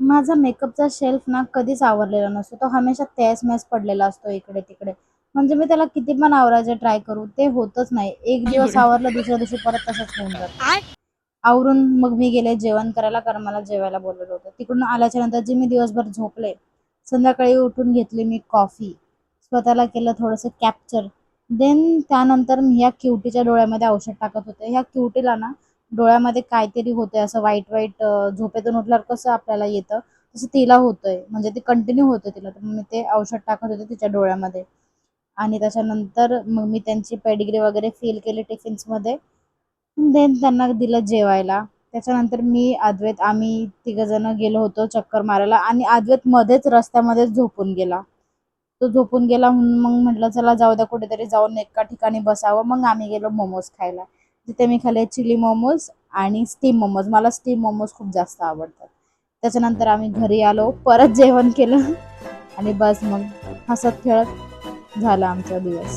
माझा मेकअपचा शेल्फ ना कधीच आवरलेला नसतो. तो हमेशा तहस-नहस पडलेला असतो इकडे-तिकडे. म्हणजे मी त्याला किती पण आवरायचं ट्राय करू, ते होतच नाही. एक दिवस 有人，आवरलं, दुसऱ्या दिवशी परत तसंच होऊन जातं. आवरून मग मी गेले जेवण करायला, कारण मला जेवायला बोलवलं होतं. तिकडून आल्याच्या नंतर जे मी दिवसभर झोपले, संध्याकाळी उठून घेतली मी कॉफी. स्वतःला केलं थोडंसं कॅप्चर. देन त्यानंतर मी ह्या क्युटीच्या डोळ्यामध्ये औषध टाकत होते. ह्या क्युटीला ना डोळ्यामध्ये काहीतरी होतंय असं व्हाईट-व्हाईट, झोपेतून उठल्यावर कसं आपल्याला येतं, तसं तिला होतंय. म्हणजे ते कंटिन्यू होतं तिला. तर मी ते औषध टाकत होते तिच्या डोळ्यामध्ये आणि त्याच्यानंतर मग मी त्यांची पेडिग्री वगैरे फिल केली टिफिन्समध्ये. देन त्यांना दिलं जेवायला. त्याच्यानंतर मी, अद्वैत, आम्ही तिघंजणं गेलो होतो चक्कर मारायला आणि अद्वैत मध्येच रस्त्यामध्येच झोपून गेला. तो झोपून गेला म्हणून मग म्हटलं चला जाऊ द्या, कुठेतरी जाऊन एका ठिकाणी बसावं. मग आम्ही गेलो मोमोज खायला. तिथे मी खाल्ले चिली मोमोज आणि स्टीम मोमोज. मला स्टीम मोमोज खूप जास्त आवडतात. त्याच्यानंतर आम्ही घरी आलो, परत जेवण केलं आणि बस मग हसत खेळत झाला आमचा दिवस.